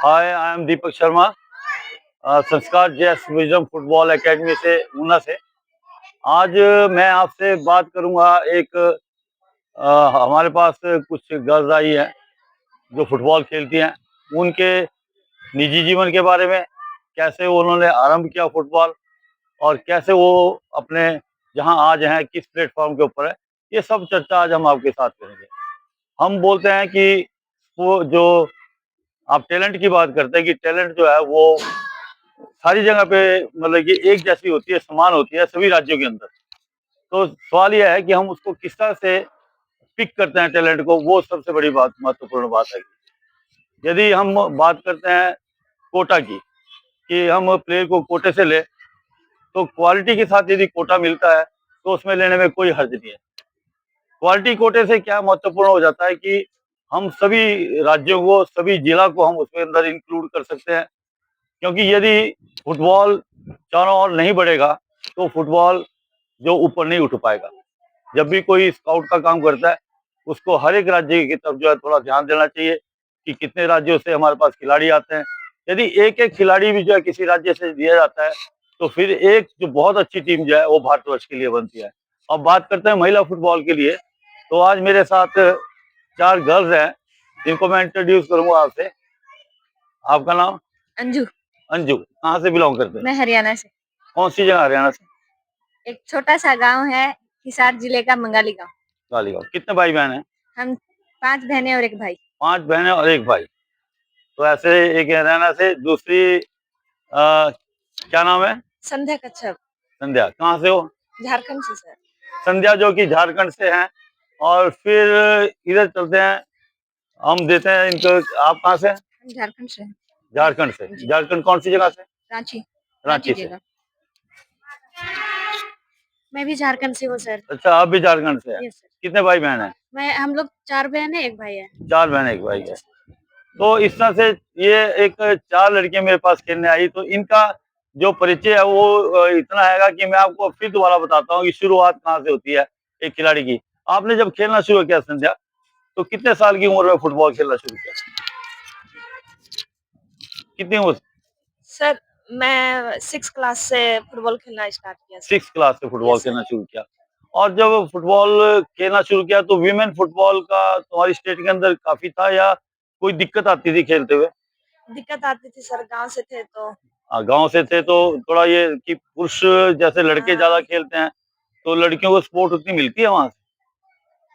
Hi, I am Deepak Sharma, संस्कार जैस wisdom football academy से ऊना से। आज मैं आपसे बात करूंगा एक हमारे पास कुछ गर्ल्स आई हैं जो फुटबॉल खेलती हैं, उनके निजी जीवन के बारे में, कैसे उन्होंने आरंभ किया फुटबॉल और कैसे वो अपने जहां आज हैं किस प्लेटफॉर्म के ऊपर है, ये सब चर्चा आज हम आपके साथ करेंगे। हम बोलते हैं कि वो जो आप टैलेंट की बात करते हैं कि टैलेंट जो है वो सारी जगह पे मतलब कि एक जैसी होती है, समान होती है सभी राज्यों के अंदर। तो सवाल यह है कि हम उसको किस तरह से पिक करते हैं टैलेंट को, वो सबसे बड़ी बात, महत्वपूर्ण बात है। यदि हम बात करते हैं कोटा की, कि हम प्लेयर को कोटे से ले, तो क्वालिटी के साथ यदि कोटा मिलता है तो उसमें लेने में कोई हर्ज नहीं है। क्वालिटी कोटे से क्या महत्वपूर्ण हो जाता है कि हम सभी राज्यों को, सभी जिला को हम उसके अंदर इंक्लूड कर सकते हैं। क्योंकि यदि फुटबॉल चारों ओर नहीं बढ़ेगा तो फुटबॉल जो ऊपर नहीं उठ पाएगा। जब भी कोई स्काउट का काम करता है, उसको हर एक राज्य की तरफ जो है थोड़ा ध्यान देना चाहिए कि कितने राज्यों से हमारे पास खिलाड़ी आते हैं। यदि एक एक खिलाड़ी भी जो है किसी राज्य से दिया जाता है तो फिर एक जो बहुत अच्छी टीम जो है वो भारतवर्ष के लिए बनती है। अब बात करते हैं महिला फुटबॉल के लिए, तो आज मेरे साथ 4 गर्ल्स हैं जिनको मैं इंट्रोड्यूस करूंगा आपसे। आपका नाम? अंजू। अंजू। कहाँ से बिलोंग करते हैं? मैं हरियाणा से। कौन सी जगह हरियाणा से? एक छोटा सा गांव है, हिसार जिले का मंगाली गांव। गालीगांव। कितने भाई बहन हैं? हम 5 बहनें और एक भाई। 5 बहनें और 1 भाई। तो ऐसे एक हरियाणा से, दूसरी क्या नाम है? संध्या कच्छप। संध्या। कहाँ से हो? झारखंड से सर। संध्या जो कि झारखंड से हैं। और फिर इधर चलते हैं, हम देते हैं इनको। आप कहाँ से? हम झारखंड से हैं। झारखंड से। झारखंड कौन सी जगह से? रांची। रांची से। जगह। मैं भी झारखंड से हूँ सर। अच्छा, आप भी झारखंड से हैं। Yes sir. कितने भाई बहन हैं? हम लोग 4 बहनें, एक भाई है। 4 बहन 1 भाई है। तो इस तरह से ये एक 4 लड़कियां मेरे पास खेलने आई, तो इनका जो परिचय है वो इतना हैगा कि मैं आपको फिर दोबारा बताता हूँ कि शुरुआत कहाँ से होती है एक खिलाड़ी की। आपने जब खेलना शुरू किया संध्या, तो कितने साल की उम्र में फुटबॉल खेलना शुरू किया? कितनी उम्र? सर मैं 6 क्लास से फुटबॉल खेलना स्टार्ट किया। 6 क्लास से फुटबॉल खेलना शुरू किया। और जब फुटबॉल खेलना शुरू किया तो वीमेन फुटबॉल का तुम्हारी स्टेट के अंदर काफी था, या कोई दिक्कत आती थी खेलते हुए? दिक्कत आती थी सर, गांव से थे तो। गांव से थे तो थोड़ा ये कि पुरुष जैसे लड़के ज्यादा खेलते हैं, तो लड़कियों को सपोर्ट उतनी मिलती है वहां से?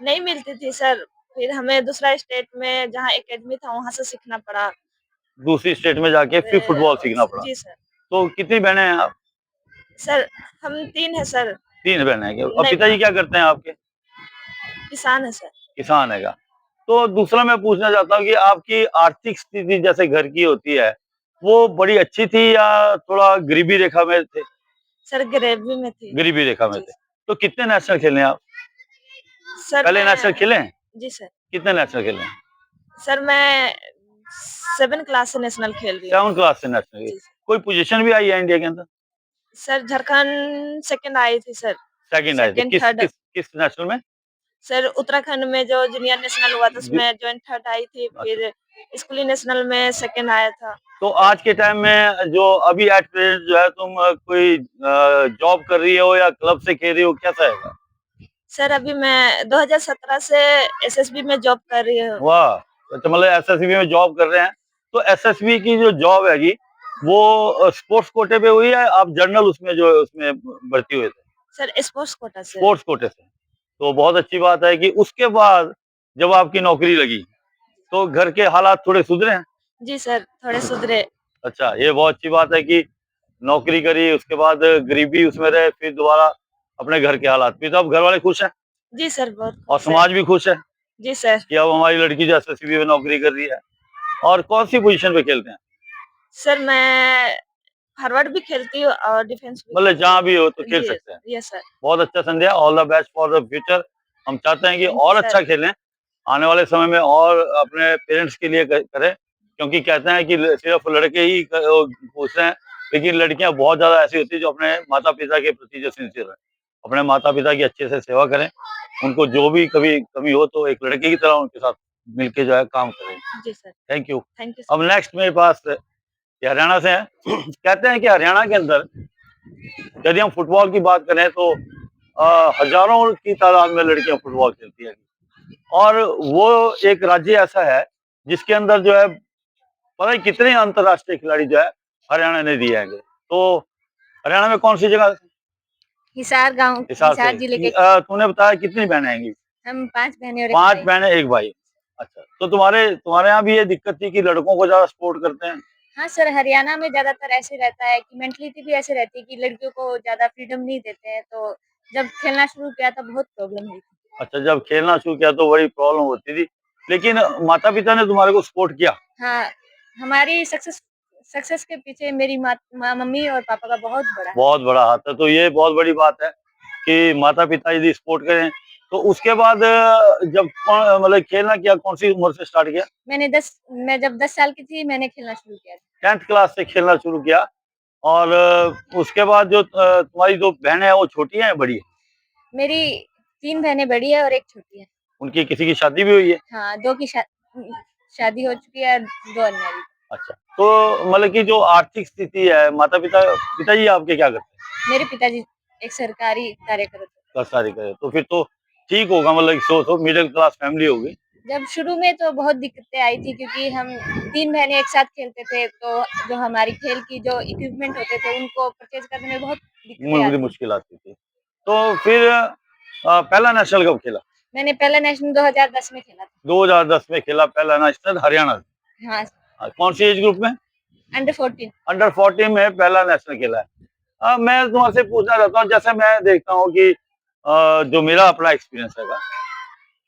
नहीं मिलती थी सर, फिर हमें दूसरा स्टेट में जहाँ एकेडमी था वहां से सीखना पड़ा। दूसरी स्टेट में जाके फिर फुटबॉल सीखना पड़ा। जी सर। तो कितनी बहनें हैं आप? सर हम 3 है सर। 3 बहनें हैं। और पिताजी क्या करते हैं आपके? किसान है सर। किसान है क्या? तो दूसरा मैं पूछना चाहता हूँ कि आपकी आर्थिक स्थिति जैसे घर की होती है, वो बड़ी अच्छी थी या थोड़ा गरीबी रेखा में थे? सर गरीबी में थी। गरीबी रेखा में थे। तो कितने नेशनल खेले हैं आप? सर पहले नेशनल खेले हैं? जी सर। कितने नेशनल खेले हैं? सर मैं 7 क्लास से नेशनल खेल रही हूँ। 7 क्लास से नेशनल। कोई पोजीशन भी आई है इंडिया के अंदर? सर झारखंड सेकंड आई थी सर। सेकंड आई थी। सेकंड किस थर्ड। किस किस नेशनल में? सर उत्तराखंड में जो जूनियर नेशनल हुआ था उसमें ज्वाइंट थर्ड आई थी, फिर स्कूली नेशनल में सेकंड आया था। तो आज के टाइम में जो अभी एट प्रेजेंट जो है, तुम कोई जॉब कर रही हो या क्लब से खेल रही हो, कैसा है? सर अभी मैं 2017 से एसएसबी में जॉब कर रही हूँ। वाह, तो मतलब एसएसबी में जॉब कर रहे हैं। तो एसएसबी की जो जॉब है वो स्पोर्ट्स कोटे पे हुई है, आप जर्नल उसमें जो उसमें भर्ती हुए थे? सर स्पोर्ट्स कोटा से। स्पोर्ट्स कोटे से। तो बहुत अच्छी बात है कि उसके बाद जब आपकी नौकरी लगी तो घर के हालात थोड़े सुधरे हैं? जी सर, थोड़े सुधरे। अच्छा, ये बहुत अच्छी बात है कि नौकरी करी, उसके बाद गरीबी उसमें रहे, फिर दोबारा अपने घर के हालात, फिर तो अब घर वाले खुश हैं? जी सर, बहुत और समाज भी खुश है जी सर। कि अब हमारी लड़की जो एसएसबी में नौकरी कर रही है। और कौन सी पोजीशन पे खेलते हैं? सर मैं फॉरवर्ड भी खेलती हूँ और डिफेंस भी। मतलब जहाँ भी हो तो खेल सकते हैं। Yes sir. बहुत अच्छा Sandhya, all the best for the future. हम चाहते हैं कि Thank you, और sir. अच्छा खेलें आने वाले समय में, और अपने पेरेंट्स के लिए करें। क्योंकि कहते हैं कि सिर्फ लड़के ही पूछते हैं, लेकिन लड़कियां बहुत ज्यादा ऐसी होती है जो अपने माता पिता के प्रति जो सिंसियर है, अपने माता पिता की अच्छे से सेवा करें। उनको जो भी कभी कमी हो तो एक लड़के की तरह उनके साथ मिलके जो है काम करें। जी sir. Thank you. Thank you अब सर। नेक्स्ट मेरे पास ये हरियाणा से हैं। कहते हैं कि हरियाणा के अंदर यदि हम फुटबॉल की बात करें तो हजारों की तादाद में लड़कियां फुटबॉल खेलती हैं और वो एक राज्य ऐसा है जिसके अंदर जो है पता नहीं कितने अंतर्राष्ट्रीय खिलाड़ी जो है हरियाणा ने दिए हैं। तो हरियाणा में कौन सी जगह? हिसार गांव, हिसार से। हिसार जिले के। तूने बताया कितनी बहनें आएंगी? हम 5 बहनें और 1 5 भाई। बहनें 1 भाई। अच्छा, तो तुम्हारे यहाँ भी ये दिक्कत थी कि लड़कों को ज्यादा सपोर्ट करते हैं? हाँ सर, हरियाणा में ज़्यादातर ऐसे रहता है कि मेंटालिटी भी ऐसे रहती है कि लड़कियों को ज़्यादा फ्रीडम नहीं देते हैं, तो जब खेलना शुरू किया तो बहुत प्रॉब्लम हुई थी। अच्छा, जब खेलना शुरू किया तो बड़ी प्रॉब्लम होती थी, लेकिन माता-पिता ने तुम्हारे को सपोर्ट किया? हाँ, हमारी सक्सेस के पीछे मेरी मम्मी और पापा का बहुत बड़ा हाथ। बहुत बड़ा हाथ है, तो ये बहुत बड़ी बात है कि माता-पिता यदि सपोर्ट करें, तो उसके बाद जब कौन मतलब खेलना क्या कौन-सी उम्र से स्टार्ट किया? मैं जब 10 साल की थी मैंने खेलना शुरू किया था। 10th क्लास से खेलना शुरू किया और उसके बाद जो तुम्हारी 2 बहनें हैं वो छोटी हैं या बड़ी हैं? मेरी 3 बहनें बड़ी है और 1 छोटी है। उनकी किसी की शादी भी हुई है? हाँ, 2 की शादी हो चुकी है और 2 अनमैरिड। अच्छा, तो मतलब कि जो आर्थिक स्थिति है माता-पिता पिताजी आपके क्या करते हैं? मेरे पिताजी एक सरकारी कार्यकर्ता थे। सरकारी करे, तो फिर तो ठीक होगा मतलब सो मिडिल क्लास फैमिली होगी। जब शुरू में तो बहुत दिक्कतें आई थी क्योंकि हम 3 बहनें एक साथ खेलते थे, तो जो हमारी खेल की जो इक्विपमेंट होते थे, उनको परचेज़ करने में बहुत दिक्कतें मुझे आती थी। मुश्किल आती थी। तो फिर पहला नेशनल कब खेला? मैंने पहला नेशनल 2010 में खेला था। 2010 में खेला पहला नेशनल हरियाणा से। हाँ, कौन सी एज ग्रुप में? अंडर 14। अंडर 14 में पहला नेशनल खेला है। मैं तुमसे पूछना चाहता हूँ जैसे मैं देखता हूँ कि जो मेरा अपना एक्सपीरियंस हैगा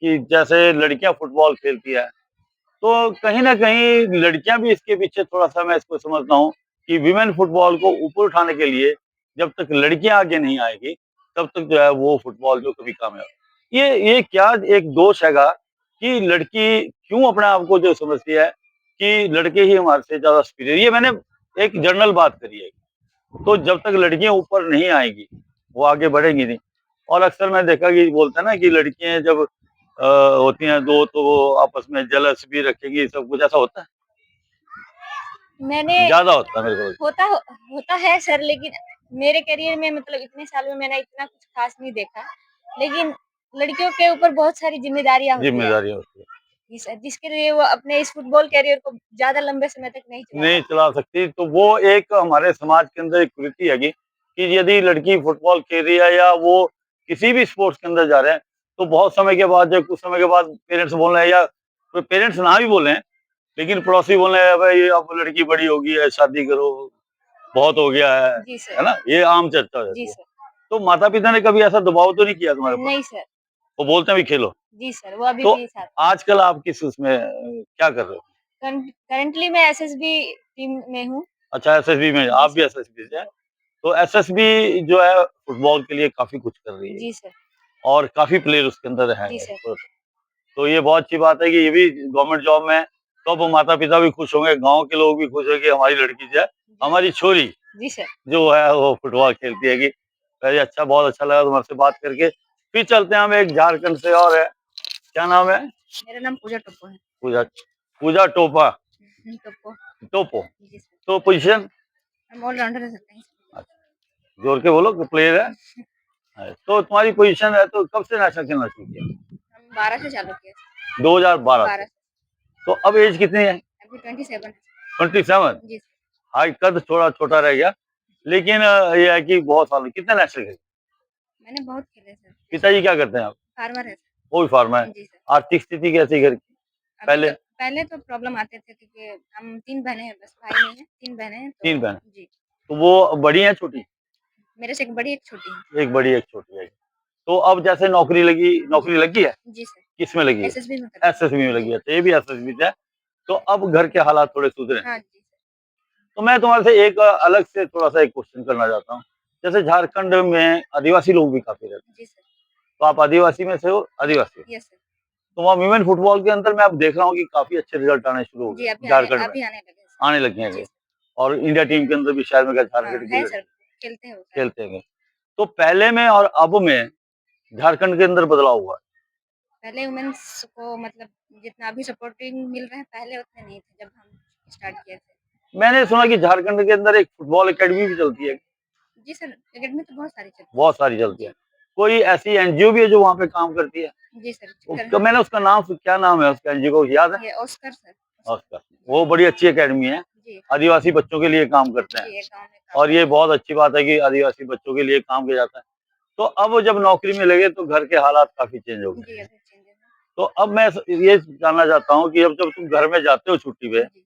कि जैसे लड़कियां फुटबॉल खेलती है तो कहीं न कहीं लड़कियां भी इसके पीछे थोड़ा-सा मैं इसको समझता हूँ कि विमेन फुटबॉल को ऊपर उठाने के लिए जब तक लड़कियां आगे नहीं आएगी, तब तक जो है वो फुटबॉल जो कभी कामयाब ये क्या एक दोष हैगा कि लड़की क्यों अपने आप को जो समझती है कि लड़के ही हमारे से ज़्यादा सुपीरियर ये मैंने एक जनरल बात करी है। तो जब तक लड़कियां ऊपर नहीं आएँगी, वो आगे बढ़ेंगी नहीं और अक्सर मैंने देखा कि बोलते हैं ना कि लड़कियाँ जब होती हैं 2 तो वो आपस में जेलस भी रखेंगी, सब कुछ ऐसा होता है? मैंने ज़्यादा होता है मेरे को लगता होता है सर, लेकिन मेरे करियर में मतलब इतने साल में मैंने इतना कुछ खास नहीं देखा। लेकिन लड़कियों के ऊपर बहुत सारी ज़िम्मेदारियाँ है, होती है। ज़िम्मेदारियाँ होती है। जी सर, जिसके लिए वो अपने इस फुटबॉल करियर को ज़्यादा लंबे समय तक नहीं चला नहीं पाती। चला सकती, तो वो एक हमारे समाज के अंदर एक कुरीति हैगी कि यदि लड़की फुटबॉल खेल रही है या वो किसी भी स्पोर्ट्स के अंदर जा रहे हैं, तो बहुत समय के बाद जब कुछ समय के बाद पेरेंट्स बोल रहे हैं या पेरेंट्स ना भी बोलें, लेकिन पड़ोसी बोल रहे हैं, "भाई अब लड़की बड़ी हो गई है, शादी करो।" बहुत हो गया जी है सर। ना? ये आम चर्चा हो जी जाती है। सर। तो माता-पिता ने कभी ऐसा दबाव तो नहीं किया तुम्हारे ऊपर? नहीं सर। वो बोलते हैं भी खेलो। जी सर, वो अभी तो भी साथ। आजकल आप किस उसमें क्या कर रहे हो? करंटली मैं एसएसबी टीम में हूँ। अच्छा एसएसबी में जी आप भी सर। एसएसबी से हैं। तो एसएसबी जो है फुटबॉल के लिए काफ़ी कुछ कर रही है जी सर। और काफ़ी प्लेयर उसके अंदर हैं। जी सर। तो ये बहुत अच्छी बात है कि ये भी गवर्नमेंट जॉब में है, तो अब माता-पिता भी खुश होंगे, गाँव के लोग भी खुश होंगे कि हमारी लड़की जो है, हमारी छोरी जी सर। जो है वो फुटबॉल खेलती है कि अरे अच्छा बहुत अच्छा लगा तुम्हारे से बात करके। फिर चलते हैं हम एक झारखंड से और है, क्या नाम है? मेरा नाम पूजा टोप्पो है। पूजा पूजा टोपा टोप्पो। टोपो। जी सर। तो पोजीशन? हम ऑलराउंडर हो सकते हैं। अच्छा, जोर के बोलो प्लेयर है। तो तुम्हारी पोजीशन है तो कब से नेशनल खेलना शुरू किया? हम 12 से चालू किया। 2012 से। 12 से। तो अब एज कितनी है? अभी 27। 27? जी सर। हाइट कद थोड़ा छोटा रह गया, लेकिन ये है कि बहुत साल कितने नेशनल खेले? मैंने बहुत खेले सर। पिताजी क्या करते हैं आप? फार्मर है सर। वो भी फार्मर है। जी सर। आर्थिक स्थिति कैसी है घर की? अभी पहले? तो पहले तो प्रॉब्लम आते थे क्योंकि हम 3 बहनें हैं, बस भाई नहीं है, 3 बहनें हैं 3 तो। बहन। जी। तो वो बड़ी हैं छोटी? मेरे से एक बड़ी एक छोटी है। एक बड़ी एक छोटी है। तो अब जैसे जी। नौकरी लगी है? जी सर। किसमें लगी है? एसएसबी में करती एसएसबी में हूँ। लगी जी। है, तो ये भी एसएसबी से है। तो अब घर के हालात थोड़े सुधरे हैं। हाँ जी सर। तो मैं तुम्हारे से एक अलग से थोड़ा-सा एक क्वेश्चन करना चाहता हूँ। जैसे झारखंड में आदिवासी लोग भी काफ़ी रहते हैं। जी सर। तो आप आदिवासी में से हो? आदिवासी? Yes sir. तो वहाँ विमेन फुटबॉल के अंदर मैं अब देख रहा हूँ कि काफ़ी अच्छे रिज़ल्ट आने शुरू हो जी, गए झारखंड में, अभी आने लगे हैं आने लगे सर। जी हैं। सर। और इंडिया टीम के अंदर भी शायद मेरे ख्याल हाँ, झारखंड की है सर, लड़की खेलते हैं वो सर। खेलते हैं। तो पहले में और अब में झारखंड के अंदर बदलाव हुआ है। पहले वुमेन्स को मतलब जितना अभी सपोर्टिंग मिल रहा है, पहले उतने नहीं थे जब हम स्टार्ट किए थे। मैंने सुना कि झारखंड के अंदर एक फुटबॉल एकेडमी भी चलती है। जी सर, एकेडमी तो बहुत सारी चलती बहुत सारी है। चलती है। जी, कोई ऐसी एनजीओ भी है जो वहाँ पे काम करती है? जी सर, उसका मैंने उसका नाम क्या नाम है उसका एनजीओ को याद है? ये ऑस्कर सर। उसका वो बड़ी अच्छी एकेडमी है। जी, आदिवासी बच्चों के लिए काम करते हैं जी, ये गाँव में काम और ये करते बहुत अच्छी बात है कि आदिवासी बच्चों के लिए काम किया जाता है। तो अब जब नौकरी में लगे तो घर के हालात काफ़ी चेंज हो हैं। गए। जी, अभी चेंजेस हैं। तो अब मैं ये जानना चाहता हूँ कि अब जब तुम घर में जाते हो छुट्टी पे, जी,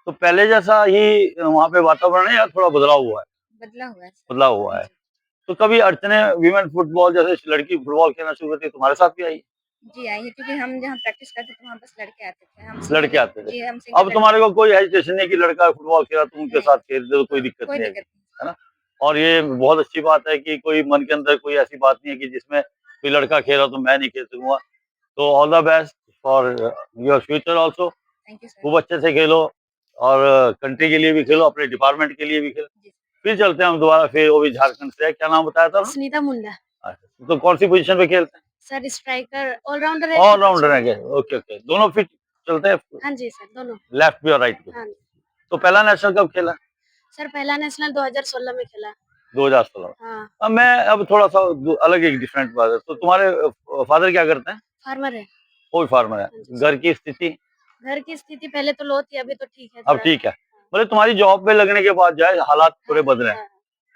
तो पहले जैसा ही वहाँ पे वातावरण है या थोड़ा बदलाव हुआ है? बदला हुआ है सर। बदलाव हुआ है। जी, तो कभी अड़चनें वीमेन फुटबॉल जैसे लड़की फुटबॉल खेलना शुरू करती है, तुम्हारे साथ भी आई? जी आई है क्योंकि हम जहाँ प्रैक्टिस करते थे वहाँ बस लड़के आते थे। हम सिंगल लड़के लड़के आते थे। जी, हम सिंगल अब लड़के तुम्हारे को कोई हेजिटेशन नहीं कि लड़का फुटबॉल खेला तुम उनके नहीं, साथ खेल रहे हो, कोई दिक्कत कोई नहीं दिक्कत आएगी, नहीं। है ना? और ये बहुत अच्छी बात है कि कोई मन के अंदर कोई ऐसी बात नहीं है कि जिसमें कोई लड़का खेला तो मैं नहीं खेल सकूँगा। तो all the best for your future also. Thank you sir. खूब अच्छे से खेलो और कंट्री के लिए भी खेलो, अपने डिपार्टमेंट के लिए भी खेलो। जी, फिर चलते हैं हम दोबारा, फिर वो भी झारखंड से है, क्या नाम बताया था आपने? सुनीता मुंडा। अच्छा, तो कौन सी पोजीशन पे खेलते हैं? सर स्ट्राइकर ऑलराउंडर है तो ऑलराउंडर अच्छा है क्या? Okay, okay. दोनों फिट चलते हैं, हाँ जी सर, दोनों। लेफ्ट पे और राइट पे? हाँ जी। तो पहला नेशनल कब खेला? सर पहला नेशनल 2016 में खेला। 2016 में। हाँ, अब मैं अब थोड़ा-सा अलग एक डिफरेंट बात है। तो तुम्हारे फादर क्या करते हैं? फार्मर है। कोई फार्मर है। हाँ जी घर सर। की स्थिति घर की स्थिति पहले तो लो थी, अभी तो ठीक है अब थोड़ा। ठीक है। हाँ, मतलब तुम्हारी जॉब पे लगने के बाद जो है हालात हाँ, थोड़े बदले हैं। हाँ,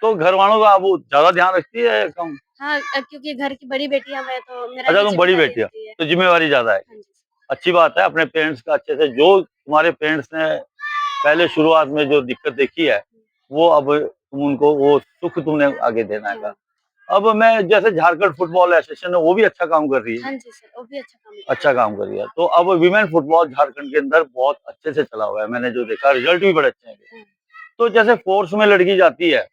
तो घर वालों का वो ज़्यादा ध्यान रखती है या कम? हाँ, क्योंकि घर की बड़ी बेटी हम हैं तो मेरा अच्छा ही तुम बड़ी ज़िम्मेदारी बेटी हो, रहती है। तो ज़िम्मेवारी ज़्यादा है। हाँ जी सर। अच्छी बात है अपने पेरेंट्स का अच्छे से जो तुम्हारे पेरेंट्स ने पहले शुरुआत में जो दिक्कत देखी है, वो अब तुम उनको वो सुख तुमने आगे देना है। हाँ, अब मैं जैसे झारखंड फुटबॉल एसोसिएशन है वो भी अच्छा काम कर रही है। हाँ जी सर, वो भी अच्छा काम अच्छा कर काम कर रही है। तो अब वीमेन फुटबॉल झारखंड के अंदर बहुत अच्छे से चला हुआ है। मैंने जो देखा रिजल्ट भी बड़े अच्छे हैं। रही है। तो जैसे फोर्स में लड़की जाती है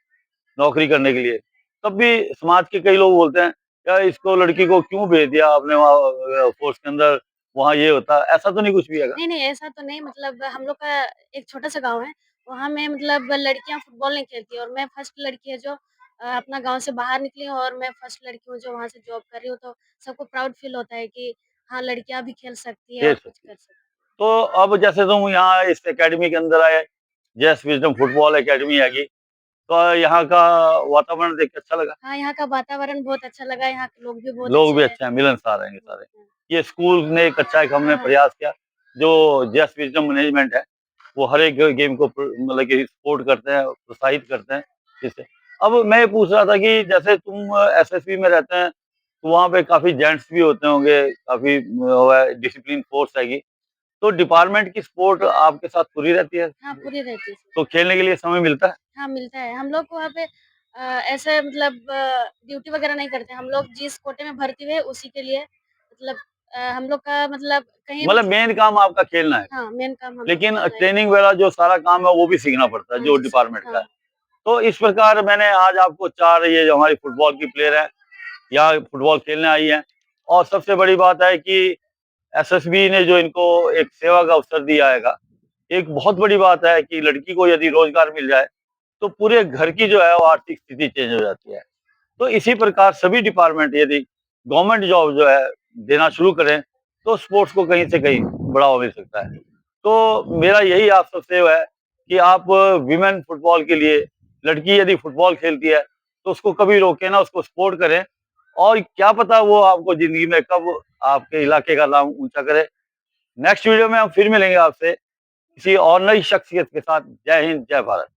नौकरी करने के लिए, तब भी समाज के कई लोग बोलते हैं, "यार इसको लड़की को क्यों भेज दिया आपने वहाँ फोर्स के अंदर, वहाँ ये होता है।" ऐसा तो नहीं कुछ भी हैगा? नहीं, नहीं ऐसा तो नहीं मतलब हम लोग का एक छोटा-सा गाँव है, वहाँ में मतलब लड़कियाँ फुटबॉल नहीं खेलती और मैं फर्स्ट लड़की है जो अपना गाँव से बाहर निकली हूँ और मैं फर्स्ट लड़की हूँ जो वहाँ से जॉब कर रही हूँ, तो सबको प्राउड फील होता है कि हाँ, लड़कियाँ भी खेल सकती हैं खेल और कुछ सकती है। कर सकती हैं। तो अब जैसे तुम यहाँ इस एकेडमी के अंदर आए, जैस विज़डम फुटबॉल एकेडमी हैगी, तो यहाँ का वातावरण देख के अच्छा लगा? हाँ, यहाँ का वातावरण बहुत अच्छा लगा, यहाँ के लोग भी बहुत लोग अच्छे भी हैं। अच्छे हैं, मिलनसार हैं ये सारे। हाँ, ये स्कूल ने एक अच्छा एक हमने हाँ, प्रयास किया, जो जेस विज़डम मैनेजमेंट है, वो हर एक गेम को मतलब कि सपोर्ट करते हैं, प्रोत्साहित करते हैं, इससे। अब मैं ये पूछ रहा था कि जैसे तुम एसएसबी में रहते हैं, तो वहाँ पे काफ़ी जेंट्स भी होते होंगे, काफ़ी वो है डिसिप्लिन फ़ोर्स हैगी, तो डिपार्टमेंट की सपोर्ट आपके साथ पूरी रहती है? हाँ, पूरी रहती है। तो खेलने के लिए समय मिलता है? हाँ, मिलता है। हम लोग को वहाँ पे ऐसे मतलब ड्यूटी वगैरह नहीं करते हैं। हम लोग जिस कोटे में भर्ती हुए उसी के लिए मतलब हम लोग का मतलब कहीं भी मतलब मेन काम आपका खेलना है, हाँ, मेन काम हम लोग लेकिन खेलना ही है। ट्रेनिंग वगैरह जो सारा काम है, वो भी सीखना पड़ता है, हाँ जो जी सर। डिपार्टमेंट का है। हाँ, तो इस प्रकार मैंने आज आपको 4 ये जो हमारी फुटबॉल की प्लेयर हैं, यहाँ फुटबॉल खेलने आई हैं और सबसे बड़ी बात है कि एसएसबी ने जो इनको एक सेवा का अवसर दिया हैगा, एक बहुत बड़ी बात है कि लड़की को यदि रोज़गार मिल जाए, तो पूरे घर की जो है वो आर्थिक स्थिति चेंज हो जाती है। तो इसी प्रकार सभी डिपार्टमेंट यदि गवर्नमेंट जॉब जो है देना शुरू करें, तो स्पोर्ट्स को कहीं से कहीं बढ़ावा मिल सकता है। तो मेरा यही आप सबसे है कि आप विमेन फुटबॉल के लिए लड़की यदि फुटबॉल खेलती है, तो उसको कभी रोकें ना, उसको सपोर्ट करें और क्या पता वो आपको ज़िंदगी में कब आपके इलाके का नाम ऊँचा करे। नेक्स्ट वीडियो में हम फिर मिलेंगे आपसे, किसी और नई शख्सियत के साथ। जय हिंद, जय भारत।